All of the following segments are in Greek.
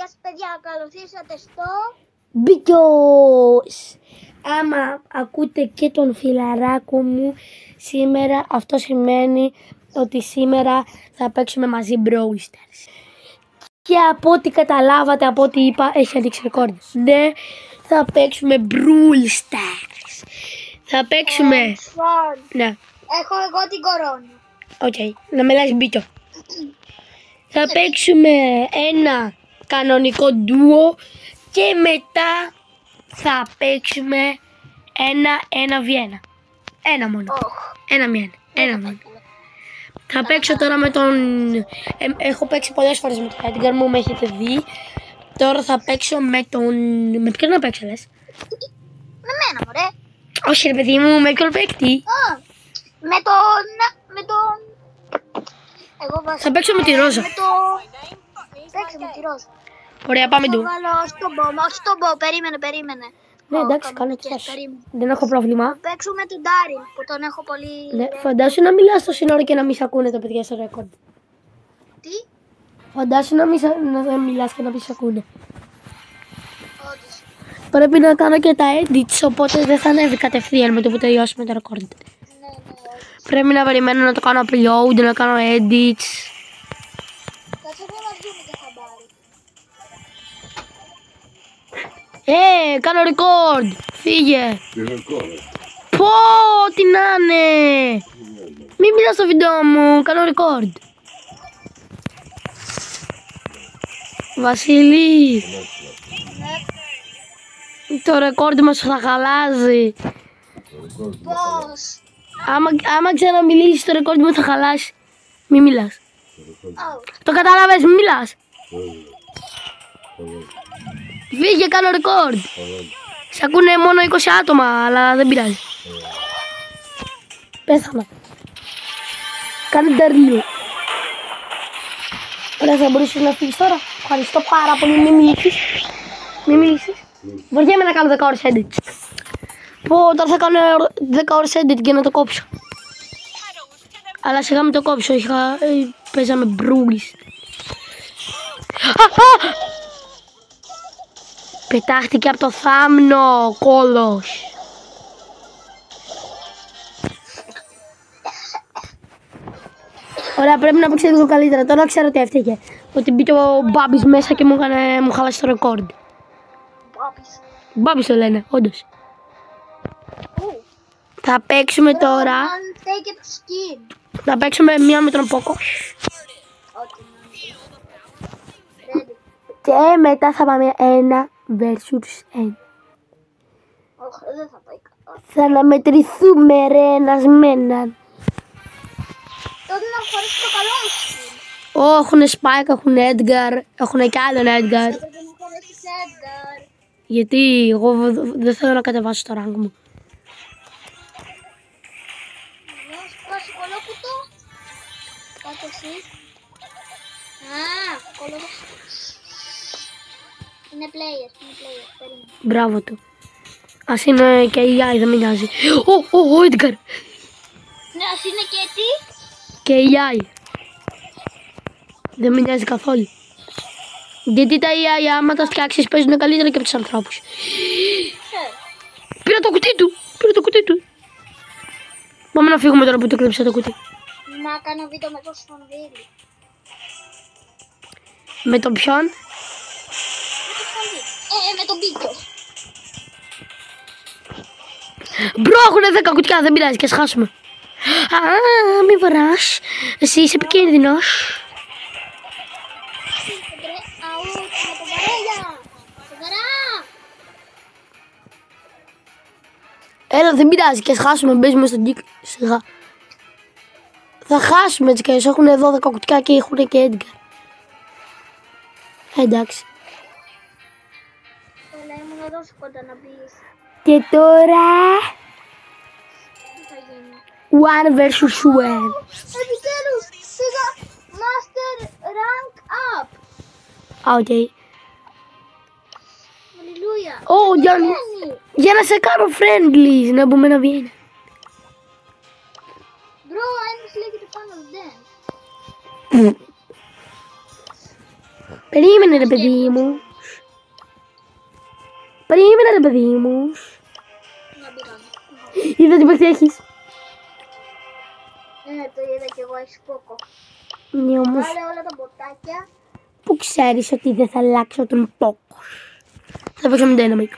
Γεια σας παιδιά, καλώς ήρθατε στο Μπίκιος! Άμα ακούτε και τον φιλαράκο μου σήμερα, αυτό σημαίνει ότι σήμερα θα παίξουμε μαζί Brawl Stars. Και από ό,τι καταλάβατε, από ό,τι είπα, έχει ανοίξει ρεκόρντ. Ναι, θα παίξουμε Brawl Stars. Θα παίξουμε... Ναι. Έχω εγώ την κορώνα. Οκ, να με λες Μπίκιο. Θα παίξουμε ένα κανονικό ντουο και μετά θα παίξουμε ένα β1. Ένα μόνο. Ένα μόνο. Θα παίξω τώρα με τον... έχω παίξει πολλές φορές με τον Edgar μου, με έχετε δει. Τώρα θα παίξω με τον... Με ποιον να παίξω λες? Με μένα μωρέ. Όχι ρε παιδί μου, με ποιον παίκτη? Με τον... Εγώ θα παίξω με τη Ρόζα. Παίξε με τη Ρόζα. Ωραία, πάμε του. Θα βάλω στον Μπο, όχι στον Μπο, περίμενε. Ναι, εντάξει, κάνω και δεν έχω πρόβλημα. Θα παίξω με τον Ντάριν που τον έχω πολύ... Ναι, φαντάσου να μιλάς στο σύνορο και να μην σ' ακούνε τα παιδιά στο ρεκόρντ. Τι? Φαντάσου να μιλάς και να μην σ' ακούνε. Όντως. Πρέπει να κάνω και τα edits, οπότε δεν θα ανέβει κατευθείαν με το που τελειώσουμε το ρεκόρντ. Ναι. Πρέπει να περιμένω να το κάνω upload, να κάνω edits. Κάτσε εδώ να δούμε και χαμπάρι. Κάνω record! Φύγε! Πω, τι να είναι! Μην μιλάς στο βίντεο μου, κάνω record. Βασίλη! Το record μας θα χαλάζει. Πώς? Άμα ξαναμιλήσεις το record μου θα χαλάσει. Μην μιλάς. Το κατάλαβες, μην μιλάς. Φύγε, κάνω record. Σ' ακούνε μόνο 20 άτομα, αλλά δεν πειράζει. Πέθανα. Κάνε τερλίο. Ωραία, θα μπορούσες να φύγεις τώρα. Ευχαριστώ πάρα πολύ, μην μιλήσεις. Βαριέμαι να κάνω 10 ώρες edit. Πω, τώρα θα κάνω 10 ώρες edit για να το κόψω. Αλλά σιγά μην το κόψω, παίζαμε Brawl. Πετάχτηκε από το θάμνο, κόλος. Ωραία, πρέπει να παίξει λίγο καλύτερα. Τώρα ξέρω τι έφταιγε. Ότι μπήκε ο Μπάμπης μέσα και μου χάλασε το ρεκόρντ. Μπάμπης το λένε, όντως. Θα παίξουμε τώρα. Θα παίξουμε μία με τον Πόκο. Και μετά θα πάμε 1 versus 1. Δεν θα πάει καλά. Θα αναμετρηθούμε ρε ένας με έναν. Τότε να φορέσει το καλό μου skin. Έχουν Spike, έχουν Edgar, έχουν και άλλον Edgar. Έπρεπε να φορέσεις Edgar. Γιατί εγώ δεν θέλω να κατεβάσω το rank μου. Να σου πάσει κολόκουτο. Κάτω εσύ. Κολόκουτο. Είναι player. Περίμενε. Μπράβο του. Ας είναι και η AI, δεν με νοιάζει. Ο Edgar. Ναι, ας είναι και τι. Και η AI. Δεν με νοιάζει καθόλου. Γιατί τα AI άμα τα φτιάξεις παίζουν καλύτερα και από τους ανθρώπους. Πήρα το κουτί του. Πάμε να φύγουμε τώρα που το κλέψα το κουτί. Να κάνω βίντεο με το Σπονδύλι. Με τον ποιον? Με τον Μπίκιο. Μπρο, έχουνε 10 κουτιά, δεν πειράζει και ας χάσουμε. Μη βαράς. Εσύ είσαι επικίνδυνος. Έλα, δεν πειράζει και ας χάσουμε, μπαίνουμε στον κύκλο. Σιγά. Θα χάσουμε έτσι και ας έχουν 12 κουτιά και έχουν και Edgar. Εντάξει. Έλα, ήμουν εδώ σου κοντά να μπεις. Και τώρα... Τι θα γίνει? 1 versus 1. Επιτέλους, πήγα Master Rank Up. Οκ. Αλληλούια. Για να σε κάνω friendly, να μπούμε να βγαίνει. Bro, ένας λέγεται πάνω Dance. Περίμενε ρε παιδί μου. Περίμενε ρε παιδί μου. Να μπήκαμε. Είδα τι παίχτη έχεις. Ναι, το είδα κι εγώ, έχεις πόκο. Ναι όμως, Βάλε όλα τα μποτάκια. που ξέρεις ότι δεν θα αλλάξω τον πόκο. Θα παίξω με Dynamite.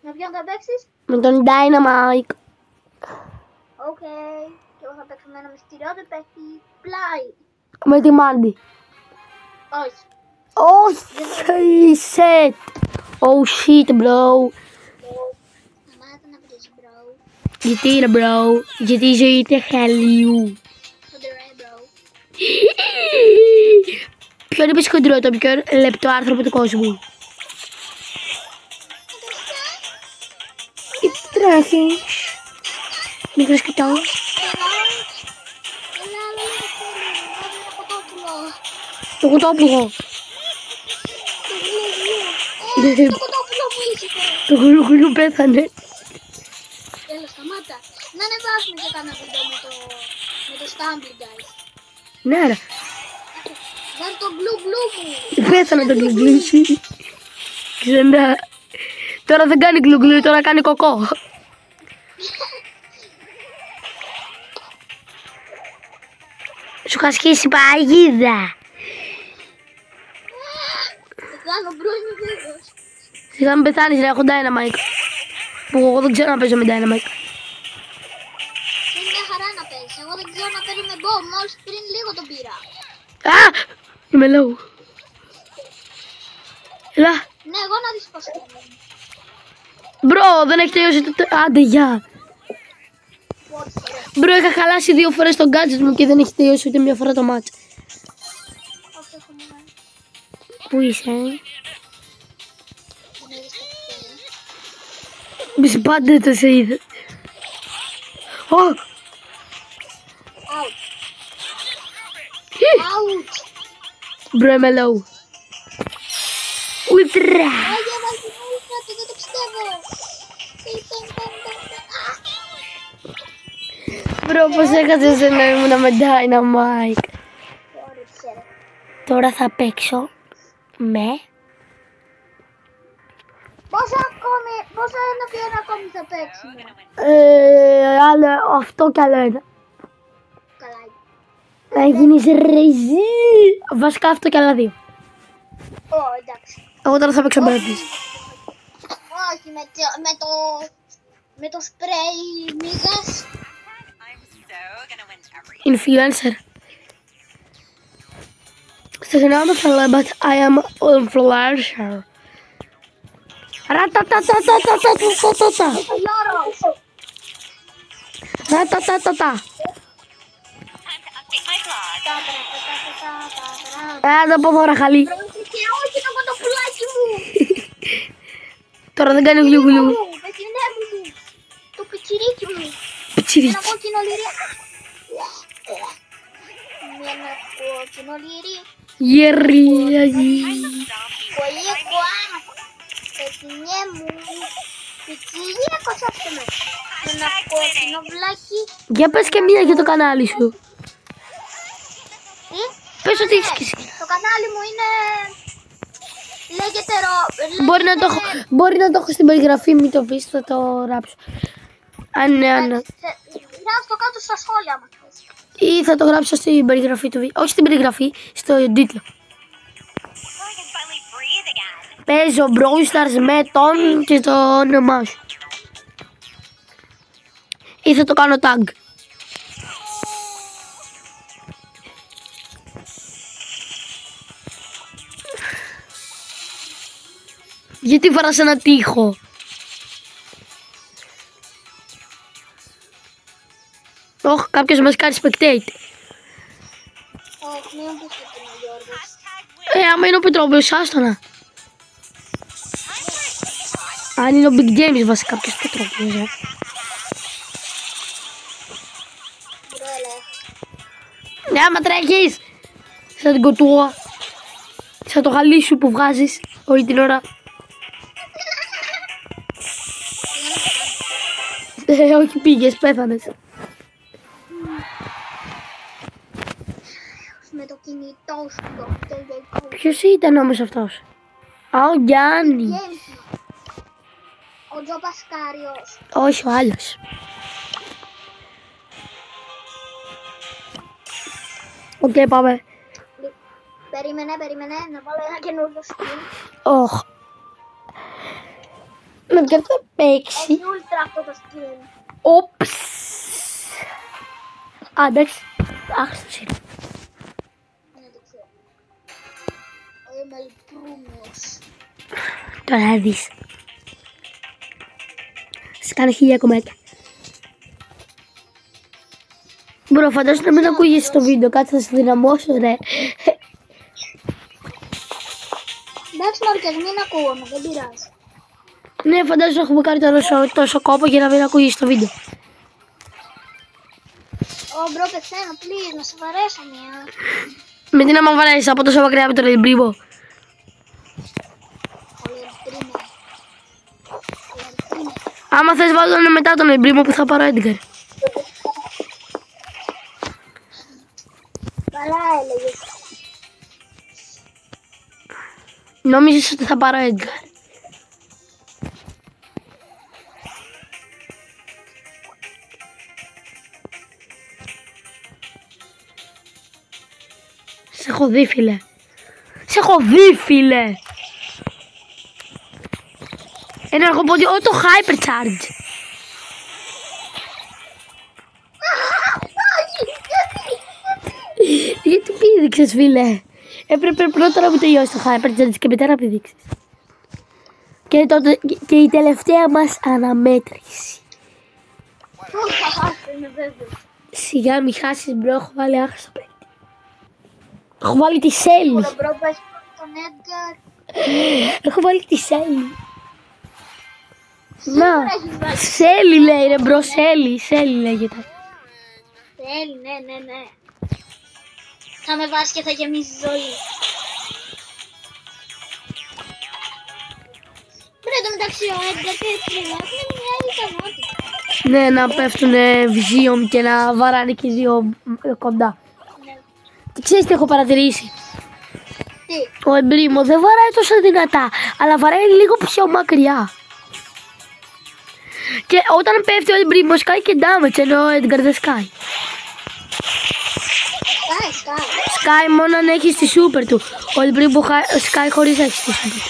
Με ποιον θα παίξεις? Με τον Dynamite. Οκ. Και εγώ θα παίξω με ένα μυστηριώδη παίχτη. Πλάι. Με τη Mandy. Όχι. Όχι, set. Oh shit, bro. Σταμάτα να βρεις, bro. Γιατί ρε bro, γιατί η ζωή είναι χαλιού. Χοντρέ, bro. Ποιον είπες χοντρό, το πιο λεπτό άνθρωπο του κόσμου. Τι τρέχεις. Μικρός κοιτάω. Έλα, ένα κοτόπουλο. Το κουτόπουλο. Το κοτόπουλο μου ήσυχε. Το γουλουγουλού πέθανε. Έλα, σταμάτα. Να ανεβάσουμε και κάνα βίντεο με το Stumble, guys. Ναι ρε, Βγάλει το γλου μου. πέθανε το γλουγλού σου. Ξανά. Τώρα δεν κάνει γλουγλού, τώρα κάνει κοκό. Σου είχα σκίσει παγίδα. Κάνω μπρο, είμαι βέβαιος. Σιγά μην πεθάνεις ρε, έχω Dynamite. Που εγώ δεν ξέρω να παίζω με Dynamite. Είναι μια χαρά να παίζεις. Εγώ δεν ξέρω να παίρνει με bomb. Μόλις πριν λίγο τον πήρα. Α! Είμαι low. Έλα. Ναι, εγώ να δεις πώς είναι. Μπρο, δεν έχει τελειώσει το... Άντε, γεια. Μπρο, είχα χαλάσει 2 φορές το gadget μου και δεν έχει τελειώσει ούτε μια φορά το match. Όχι, έχω μόνο. Πού είσαι, Δεν είδες το κουτέλι. Μισή πάντα το σε είδε. Ω! Out. Out. Μπρο, είμαι low. Ультρα. Άγια, βάλει την ούλτρα του, δεν το πιστεύω. Μπρο, πώς έχασες ενώ ήμουνα με Dynamite. Τώρα θα παίξω με... Πόσα ένα και ένα ακόμη θα παίξουμε. Άλλο αυτό κι άλλο ένα. Καλά είναι. Να γίνεις ρεζί. Βασικά αυτό κι άλλα 2. Εντάξει. Εγώ τώρα θα παίξω με Birdies. Όχι, με το σπρέι μίγας. Influencer. Συγγνώμη, but I am influencer. Ρατατατατατατατατατατα. Ρατατατατατατα. Το πω τώρα, χαλί. Και όχι το κοτοπουλάκι μου. Τώρα δεν κάνει γλουγλου. Πετινέ μου. Το πιτσιρίκι μου. Πιτσιρίκι. Ένα κόκκινο λυρί. Ένα κόκκινο λυρί. Γερί. Κολλήκο. Πετινέ μου. Πιτσιρίκο άφησε με. Ένα κόκκινο βλάκι. Για πες και μία για το κανάλι σου. Τι? Πες ότι έχεις και εσύ. Το κανάλι μου είναι... Λέγεται Μπορεί να το έχω στην περιγραφή, μην το πεις, θα το ράψω. Αν ναι, αν ναι. Γράψτε το κάτω στα σχόλια μας. Ή θα το γράψω στην περιγραφή του βίντεο. Όχι στην περιγραφή, στο τίτλο. Παίζω Brawl Stars με τον και το όνομά σου. Ή θα το κάνω tag. Γιατί βαράς ένα τοίχο. Όχι, κάποιος μας κάνει spectate. Όχι, μην πεις ότι είναι ο Γιώργος. Άμα είναι ο Πετρόπουλος, άστονα. Αν είναι ο Big James βασικά κάποιος Πετρόπουλος, Ναι, άμα τρέχεις. Σαν την κοτούα. Σαν το γαλί σου που βγάζεις όλη την ώρα. Όχι, πήγες, πέθανες. Με το κινητό σου το τελικό. Ποιος ήταν όμως αυτός? Α, ο Γιάννη. Ο Τζο Πασκάριος. Όχι, ο άλλος. Οκ, πάμε. Περίμενε, να βάλω ένα καινούριο skin. Όχ. Με ποιο θα παίξει? Έχει ultra αυτό το skin. Όπς. Α, εντάξει. Άχστος είναι. Ναι, το ξέρω. Είμαι λιπρούμιος. Τώρα θα δεις. Σε κάνω 1000 κομμάτια. Μπρο, φαντάζομαι να μην ακούγεσαι στο βίντεο. Κάτσε να σε δυναμώσω, ρε. Εντάξει, Μάρκες, μην ακούγομαι, δεν πειράζει. Ναι, φαντάζομαι έχουμε κάνει τόσο κόπο για να μην ακούγεσαι στο βίντεο. Ω, μπρο, πεθαίνω, please, να σε βαρέσω μια. Με τι να μ' βαρέσεις από τόσο μακριά από τον Ελμπρίμο. Ο Ελπρίμο. Άμα θες βάλω τον μετά τον Ελμπρίμο που θα πάρω Edgar. Καλά έλεγες. Νόμιζες ότι θα πάρω Edgar. Σε έχω δει, φίλε. Σε έχω δει, φίλε. Ένα αρχοπόδι, το Hypercharge. Γιατί πήδηξες, φίλε? Έπρεπε πρώτα να μου τελειώσει το Hypercharge και μετά να πηδήξεις. Και η τελευταία μας αναμέτρηση. Θα χάσω, είναι βέβαιο. Σιγά μη χάσεις, μπρο, έχω βάλει άχρηστο παίκτη. Έχω βάλει τη Σέλη. Ο μπρο που έχει τον Edgar. Έχω βάλει τη Σέλη. Σίγουρα Να, έχεις βάλει. Σέλη λέει ρε μπρο, Σέλη λέγεται. Θέλει, ναι. Θα με βάσει και θα γεμίσει ζωή. Πρέπει το μεταξύ ο Edgar και η Πρίμο έχουν μια ικανότητα. Ναι, να πέφτουνε βυζίων και να βαράνε και οι δύο κοντά. Ναι. Και ξέρεις τι έχω παρατηρήσει? Τι, Ο Εμπρίμο δεν βαράει τόσο δυνατά, αλλά βαράει λίγο πιο μακριά. Και όταν πέφτει ο Εμπρίμο σκάει και damage, ενώ ο Edgar δεν σκάει. σκάει. Σκάει μόνο αν έχει τη super του. Ο Εμπρίμο σκάει χωρίς να έχει τη super του.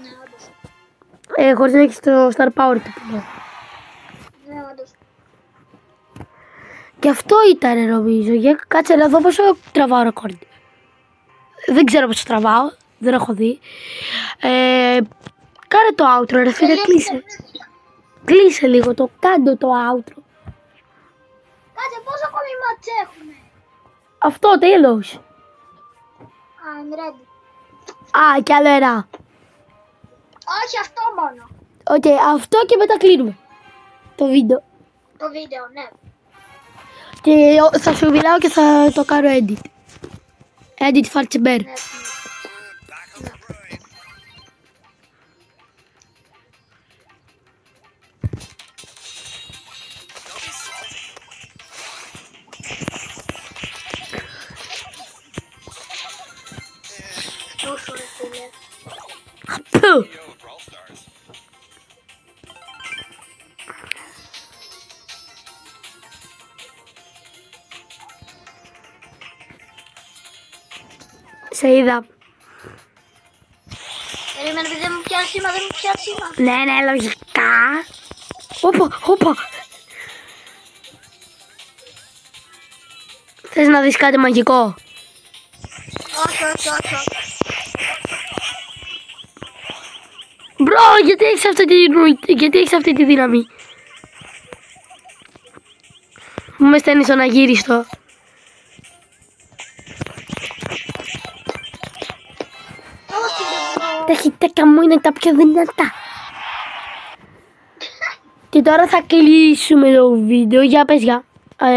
Ναι, όντως. Χωρίς να έχει το star power του. Ναι, όντως. Και αυτό ήταν νομίζω. Για κάτσε να δω πόσο τραβάω ρεκόρντ. Δεν ξέρω πόσο τραβάω. Δεν έχω δει. Κάνε το outro ρε φίλε, κλείσε. Κλείσε λίγο το, κάντο το outro. Κάτσε, πόσο ακόμη μάτς έχουμε? Αυτό τέλος. I'm ready. Α, κι άλλο ένα. Όχι, αυτό μόνο. Οκ, αυτό και μετά κλείνουμε το βίντεο. Το βίντεο, ναι. Και θα σου μιλάω και θα το κάνω edit. Edit Fartsbear. Ναι. Τόσο ρε φίλε. Πού. Σε είδα. Περίμενε, επειδή δεν μου πιάνει σήμα, δεν μου πιάνει σήμα. Ναι, λογικά. Όπα. Θες να δεις κάτι μαγικό? Όχι. Μπρο, γιατί έχεις αυτή τη δύναμη? Μου με στέλνεις στον αγύριστο. Τα χιτάκια μου είναι τα πιο δυνατά. Και τώρα θα κλείσουμε το βίντεο. Για πες για.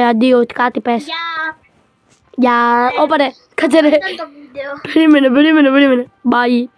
Αντίο, κάτι πες. Για. Όπα ρε, κάτσε ρε. Ήταν το βίντεο. Περίμενε. Bye.